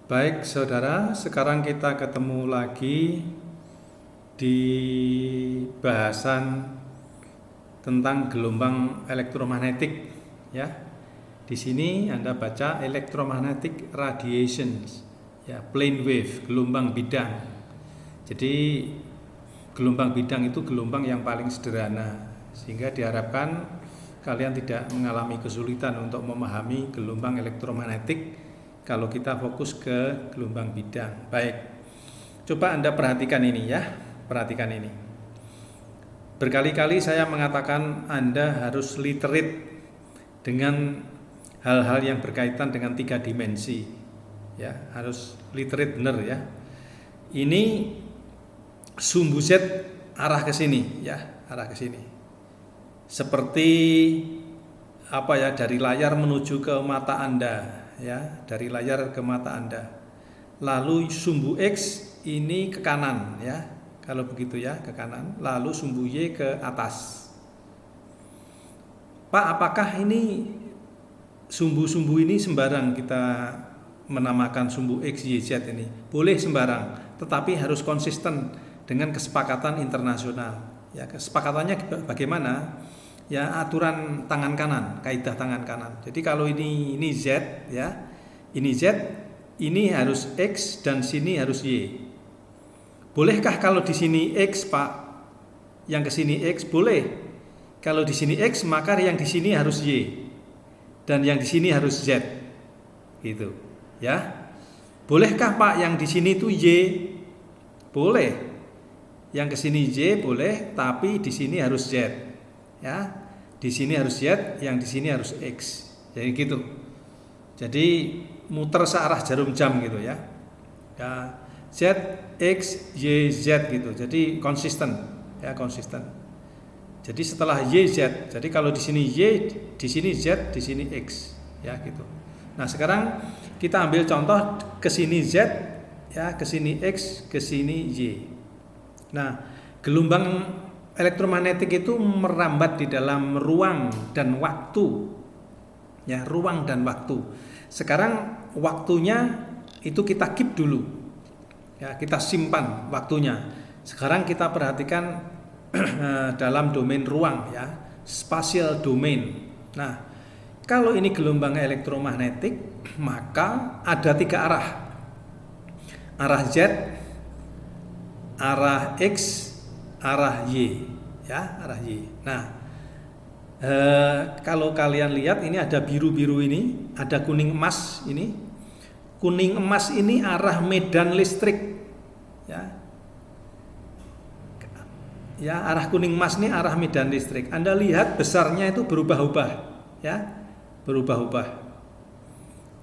Baik saudara, sekarang kita ketemu lagi di bahasan tentang gelombang elektromagnetik ya. Di sini Anda baca electromagnetic radiations ya, plane wave, gelombang bidang. Jadi gelombang bidang itu gelombang yang paling sederhana, sehingga diharapkan kalian tidak mengalami kesulitan untuk memahami gelombang elektromagnetik kalau kita fokus ke gelombang bidang. Baik, coba Anda perhatikan ini ya, perhatikan ini. Berkali-kali saya mengatakan Anda harus literate dengan hal-hal yang berkaitan dengan 3 dimensi ya, harus literate benar ya. Ini sumbu Z arah ke sini ya, arah ke sini. Seperti apa ya, dari layar menuju ke mata Anda ya, dari layar ke mata Anda. Lalu sumbu X ini ke kanan ya, kalau begitu ya, ke kanan. Lalu sumbu Y ke atas. Pak, apakah ini sumbu-sumbu ini sembarang kita menamakan sumbu X, Y, Z ini? Boleh sembarang, tetapi harus konsisten dengan kesepakatan internasional. Ya, kesepakatannya bagaimana? Ya, aturan tangan kanan, kaidah tangan kanan. Jadi kalau ini Z ya, ini Z, ini harus X dan sini harus Y. Bolehkah kalau di sini X, Pak, yang ke sini X? Boleh. Kalau di sini X, maka yang di sini harus Y dan yang di sini harus Z. Gitu. Ya. Bolehkah Pak yang di sini itu Y? Boleh. Yang ke sini Y boleh, tapi di sini harus Z. Ya, di sini harus Z, yang di sini harus X. Jadi gitu. Jadi muter searah jarum jam gitu ya. Ya, Z, X, Y, Z gitu. Jadi konsisten, ya konsisten. Jadi setelah Y, Z. Jadi kalau di sini Y, di sini Z, di sini X, ya gitu. Nah, sekarang kita ambil contoh ke sini Z, ya, ke sini X, ke sini Y. Nah, gelombang elektromagnetik itu merambat di dalam ruang dan waktu. Ya, ruang dan waktu. Sekarang waktunya itu kita keep dulu. Ya, kita simpan waktunya. Sekarang kita perhatikan dalam domain ruang ya, spatial domain. Nah, kalau ini gelombang elektromagnetik, maka ada 3 arah. Arah Z, arah X, arah Y ya, arah Y. Nah, kalau kalian lihat ini ada biru-biru ini, ada kuning emas ini. Kuning emas ini arah medan listrik ya. Ya, arah kuning emas ini arah medan listrik. Anda lihat besarnya itu berubah-ubah ya, berubah-ubah.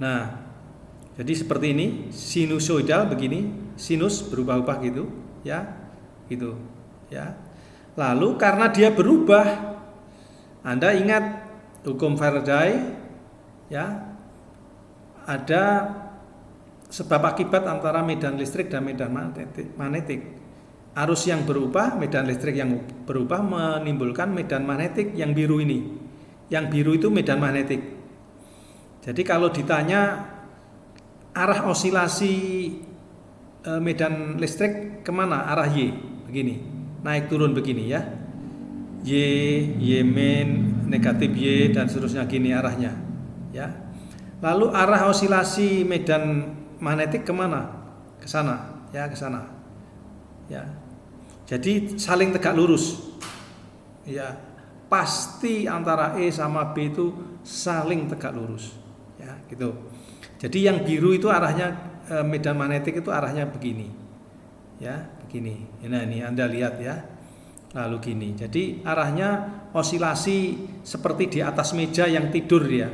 Nah, jadi seperti ini, sinusoidal begini, sinus berubah-ubah gitu ya, gitu. Ya. Lalu karena dia berubah, Anda ingat hukum Faraday ya, ada sebab akibat antara medan listrik dan medan magnetik. Arus yang berubah, medan listrik yang berubah menimbulkan medan magnetik yang biru ini. Yang biru itu medan magnetik. Jadi kalau ditanya arah osilasi medan listrik kemana? Arah Y, begini. Naik turun begini ya, Y min, negatif Y dan seterusnya gini arahnya ya. Lalu arah osilasi medan magnetik kemana? Ke sana ya, ke sana ya. Jadi saling tegak lurus ya, pasti antara E sama B itu saling tegak lurus ya gitu. Jadi yang biru itu arahnya medan magnetik itu arahnya begini ya, begini. Nah, ini Anda lihat ya. Lalu gini. Jadi arahnya osilasi seperti di atas meja yang tidur ya.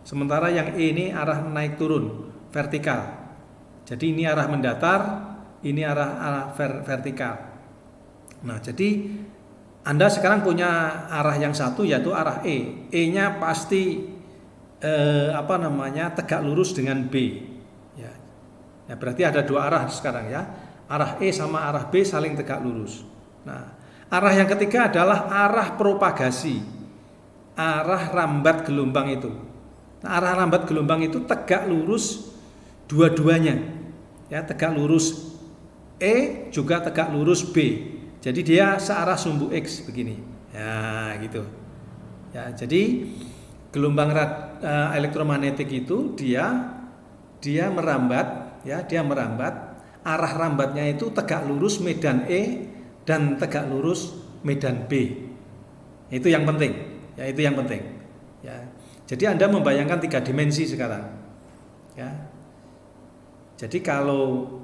Sementara yang E ini arah naik turun, vertikal. Jadi ini arah mendatar, ini arah vertikal. Nah, jadi Anda sekarang punya arah yang satu yaitu arah E. E-nya pasti tegak lurus dengan B. Ya. Ya, berarti ada 2 arah sekarang ya. Arah E sama arah B saling tegak lurus. Nah, arah yang ketiga adalah arah propagasi, arah rambat gelombang itu. Nah, arah rambat gelombang itu tegak lurus dua-duanya. Ya, tegak lurus E juga tegak lurus B. Jadi dia searah sumbu X begini. Ya, gitu. Ya, jadi gelombang elektromagnetik itu dia merambat, ya, dia merambat. Arah rambatnya itu tegak lurus medan E dan tegak lurus medan B. Itu yang penting. Ya, itu yang penting. Ya. Jadi Anda membayangkan 3 dimensi sekarang. Ya. Jadi kalau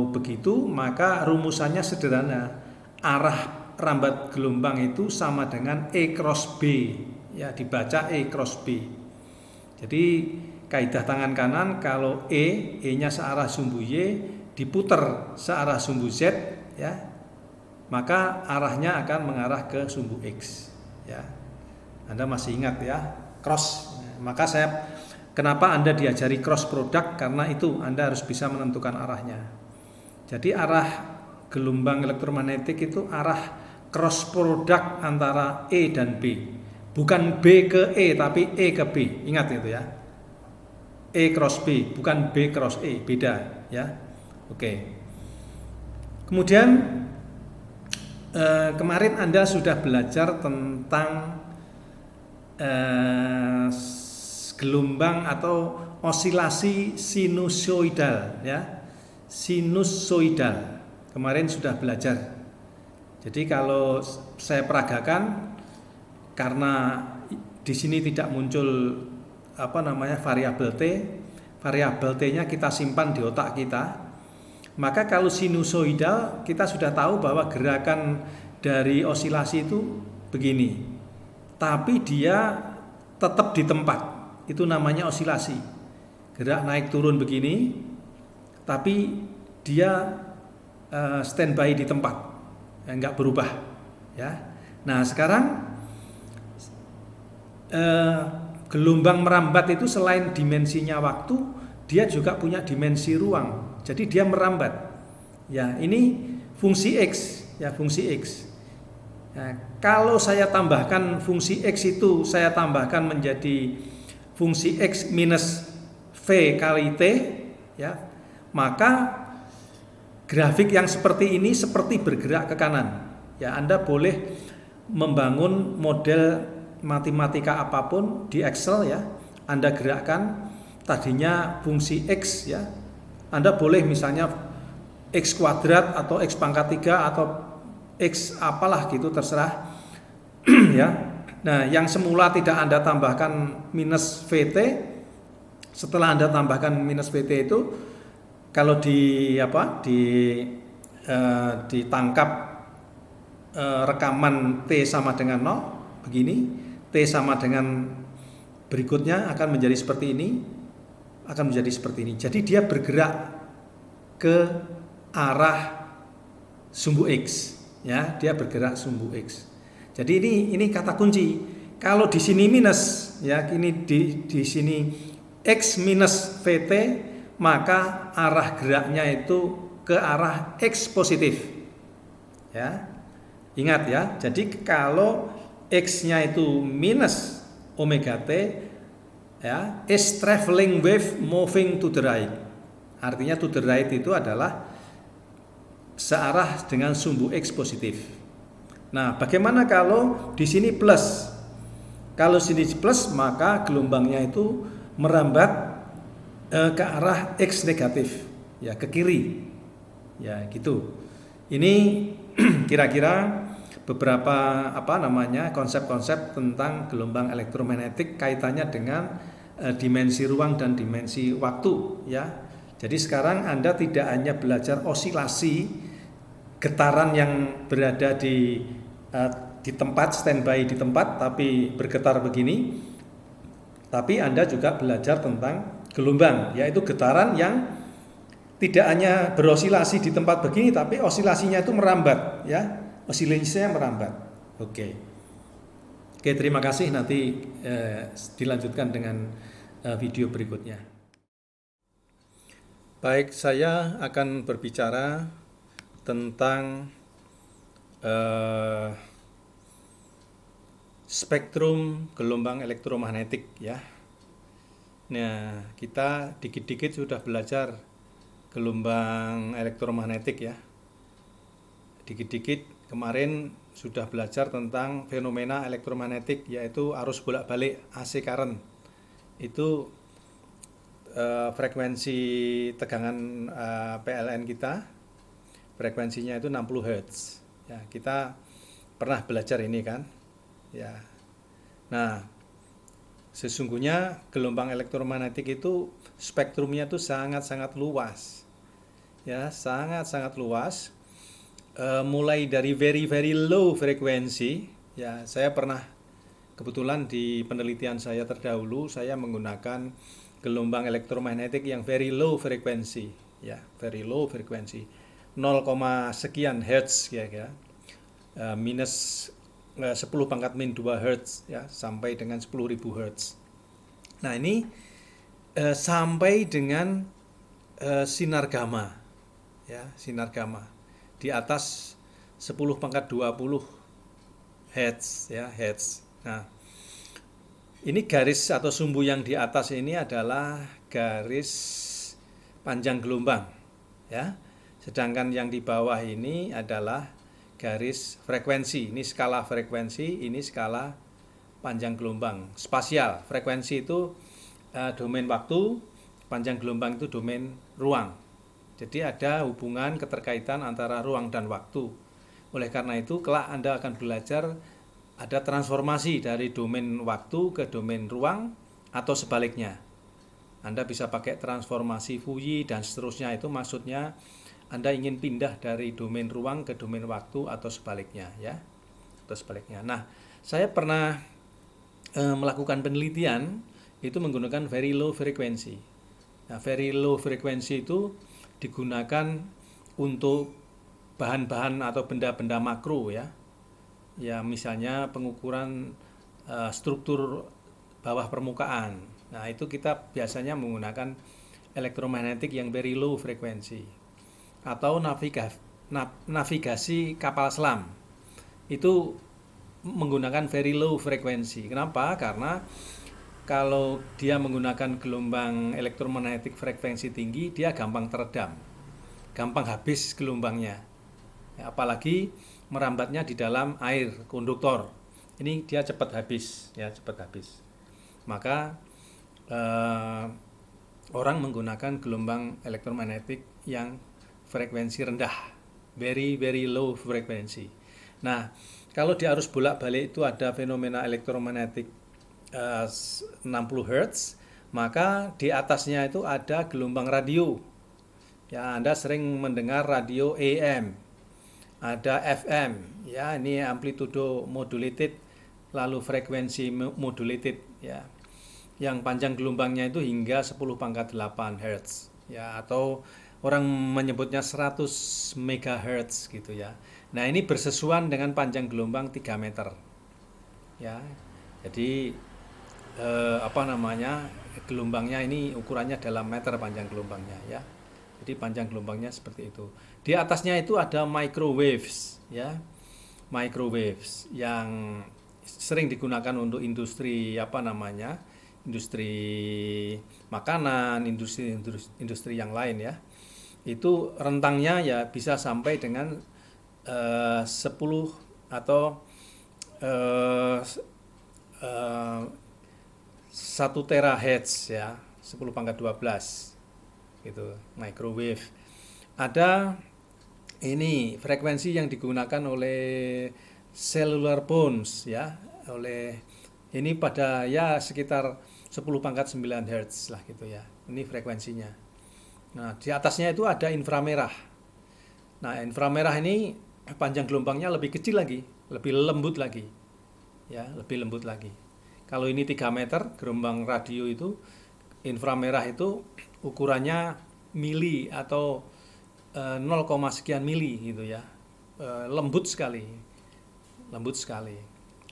begitu maka rumusannya sederhana. Arah rambat gelombang itu sama dengan E cross B. Ya, dibaca E cross B. Jadi kaidah tangan kanan, kalau E-nya searah sumbu Y diputar searah sumbu Z, ya, maka arahnya akan mengarah ke sumbu X. Ya, Anda masih ingat ya, cross. Maka kenapa Anda diajari cross product? Karena itu Anda harus bisa menentukan arahnya. Jadi arah gelombang elektromagnetik itu arah cross product antara E dan B. Bukan B ke E tapi E ke B. Ingat itu ya. E cross B, bukan B cross E, beda ya. Oke. Kemudian kemarin Anda sudah belajar tentang gelombang atau osilasi sinusoidal ya. Sinusoidal. Kemarin sudah belajar. Jadi kalau saya peragakan, karena di sini tidak muncul variabel T, variabel T-nya kita simpan di otak kita. Maka kalau sinusoidal kita sudah tahu bahwa gerakan dari osilasi itu begini. Tapi dia tetap di tempat. Itu namanya osilasi. Gerak naik turun begini, tapi dia standby di tempat, enggak berubah. Ya. Nah sekarang gelombang merambat itu selain dimensinya waktu, dia juga punya dimensi ruang. Jadi dia merambat. Ya, ini fungsi X, ya, fungsi X. Nah, kalau saya tambahkan fungsi X itu, saya tambahkan menjadi fungsi X minus V kali T, ya, maka grafik yang seperti ini seperti bergerak ke kanan. Ya, Anda boleh membangun model matematika apapun di Excel ya. Anda gerakkan tadinya fungsi X ya. Anda boleh misalnya X kuadrat atau X pangkat 3 atau X apalah gitu, terserah ya. Nah, yang semula tidak Anda tambahkan minus VT, setelah Anda tambahkan minus VT itu kalau ditangkap rekaman T sama dengan 0 begini, T sama dengan berikutnya akan menjadi seperti ini, akan menjadi seperti ini. Jadi dia bergerak ke arah sumbu X, ya, dia bergerak sumbu X. Jadi ini kata kunci. Kalau di sini minus, ya, ini di sini X minus VT, maka arah geraknya itu ke arah X positif. Ya. Ingat ya. Jadi kalau X-nya itu minus omega T, ya, is traveling wave moving to the right. Artinya to the right itu adalah searah dengan sumbu X positif. Nah, bagaimana kalau di sini plus? Kalau sini plus, maka gelombangnya itu merambat ke arah X negatif, ya, ke kiri. Ya, gitu. Ini kira-kira beberapa konsep-konsep tentang gelombang elektromagnetik kaitannya dengan dimensi ruang dan dimensi waktu, ya. Jadi sekarang Anda tidak hanya belajar osilasi getaran yang berada di tempat, standby di tempat tapi bergetar begini, tapi Anda juga belajar tentang gelombang, yaitu getaran yang tidak hanya berosilasi di tempat begini tapi osilasinya itu merambat, ya. Osilasinya merambat. Oke, terima kasih. Nanti dilanjutkan dengan video berikutnya. Baik, saya akan berbicara tentang spektrum gelombang elektromagnetik, ya. Nah, kita dikit-dikit sudah belajar gelombang elektromagnetik ya. Dikit-dikit kemarin sudah belajar tentang fenomena elektromagnetik, yaitu arus bolak-balik AC current. Itu frekuensi tegangan PLN kita, frekuensinya itu 60 Hz. Ya, kita pernah belajar ini kan. Ya. Nah, sesungguhnya gelombang elektromagnetik itu spektrumnya itu sangat-sangat luas. Ya, sangat-sangat luas. Mulai dari very very low frekuensi, ya saya pernah kebetulan di penelitian saya terdahulu saya menggunakan gelombang elektromagnetik yang very low frekuensi, ya very low frekuensi, 0, sekian hertz ya, minus 10 pangkat min 2 hertz ya sampai dengan 10.000 hertz. Nah ini sampai dengan sinar gamma, ya sinar gamma di atas 10 pangkat 20 hertz ya hertz. Nah, ini garis atau sumbu yang di atas ini adalah garis panjang gelombang ya. Sedangkan yang di bawah ini adalah garis frekuensi. Ini skala frekuensi, ini skala panjang gelombang. Spasial, frekuensi itu domain waktu, panjang gelombang itu domain ruang. Jadi ada hubungan keterkaitan antara ruang dan waktu. Oleh karena itu, kelak Anda akan belajar ada transformasi dari domain waktu ke domain ruang atau sebaliknya. Anda bisa pakai transformasi Fourier dan seterusnya, itu maksudnya Anda ingin pindah dari domain ruang ke domain waktu atau sebaliknya ya. Atau sebaliknya. Nah, saya pernah melakukan penelitian itu menggunakan very low frequency. Nah, very low frequency itu digunakan untuk bahan-bahan atau benda-benda makro ya. Ya misalnya pengukuran struktur bawah permukaan. Nah, itu kita biasanya menggunakan elektromagnetik yang very low frekuensi. Atau navigasi kapal selam. Itu menggunakan very low frekuensi. Kenapa? Karena kalau dia menggunakan gelombang elektromagnetik frekuensi tinggi, dia gampang teredam, gampang habis gelombangnya. Ya, apalagi merambatnya di dalam air konduktor, ini dia cepat habis, ya cepat habis. Maka orang menggunakan gelombang elektromagnetik yang frekuensi rendah, very very low frekuensi. Nah, kalau di arus bolak-balik itu ada fenomena elektromagnetik 60 Hz, maka di atasnya itu ada gelombang radio. Ya, Anda sering mendengar radio AM, ada FM, ya ini amplitudo modulated, lalu frekuensi modulated, ya. Yang panjang gelombangnya itu hingga 10 pangkat 8 Hz, ya atau orang menyebutnya 100 MHz gitu ya. Nah, ini bersesuaian dengan panjang gelombang 3 meter. Ya. Jadi gelombangnya ini ukurannya dalam meter panjang gelombangnya ya. Jadi panjang gelombangnya seperti itu. Di atasnya itu ada microwaves ya. Microwaves yang sering digunakan untuk industri industri makanan, industri yang lain ya. Itu rentangnya ya bisa sampai dengan 10 atau 1 terahertz ya, 10 pangkat 12 gitu, microwave. Ada ini frekuensi yang digunakan oleh cellular phones ya, oleh ini pada ya sekitar 10 pangkat 9 Hz lah gitu ya. Ini frekuensinya. Nah, di atasnya itu ada inframerah. Nah, inframerah ini panjang gelombangnya lebih kecil lagi, lebih lembut lagi. Ya, lebih lembut lagi. Kalau ini 3 meter, gelombang radio itu, inframerah itu ukurannya mili atau 0, sekian mili gitu ya. Lembut sekali. Lembut sekali.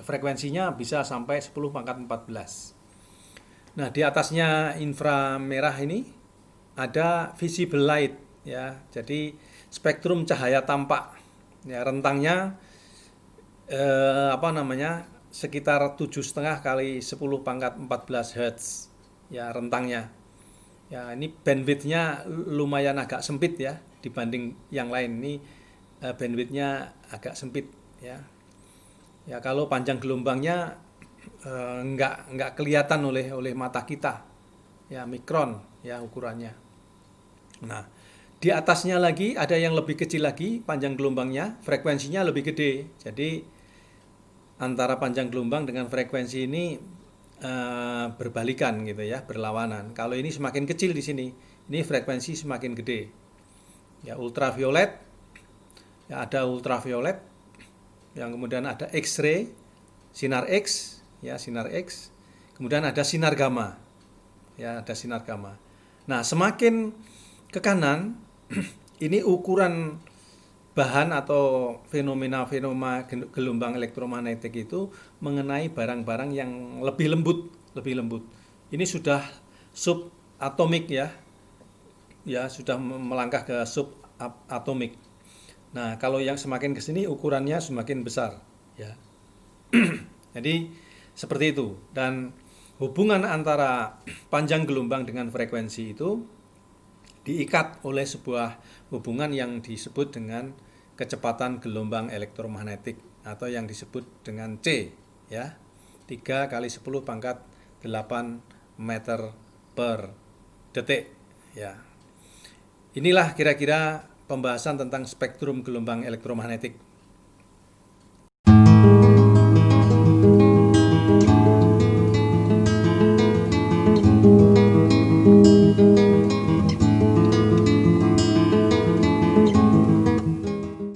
Frekuensinya bisa sampai 10 pangkat 14. Nah, di atasnya inframerah ini ada visible light ya. Jadi spektrum cahaya tampak. Ya, rentangnya sekitar 7,5 kali 10 pangkat 14 Hz ya rentangnya. Ya ini bandwidth-nya lumayan agak sempit ya dibanding yang lain. Ini bandwidth-nya agak sempit ya. Ya kalau panjang gelombangnya nggak kelihatan oleh mata kita. Ya mikron ya ukurannya. Nah, di atasnya lagi ada yang lebih kecil lagi panjang gelombangnya, frekuensinya lebih gede. Jadi antara panjang gelombang dengan frekuensi ini berbalikan gitu ya, berlawanan. Kalau ini semakin kecil di sini, ini frekuensi semakin gede. Ya ultraviolet, ya ada ultraviolet, yang kemudian ada X-ray, sinar X, ya sinar X. Kemudian ada sinar gamma, ya ada sinar gamma. Nah semakin ke kanan, ini ukuran bahan atau fenomena-fenomena gelombang elektromagnetik itu mengenai barang-barang yang lebih lembut. Ini sudah subatomik ya sudah melangkah ke subatomik. Nah, kalau yang semakin ke sini ukurannya semakin besar, ya. Jadi seperti itu. Dan hubungan antara panjang gelombang dengan frekuensi itu diikat oleh sebuah hubungan yang disebut dengan kecepatan gelombang elektromagnetik atau yang disebut dengan C ya 3 kali 10 pangkat 8 meter per detik ya. Inilah kira-kira pembahasan tentang spektrum gelombang elektromagnetik.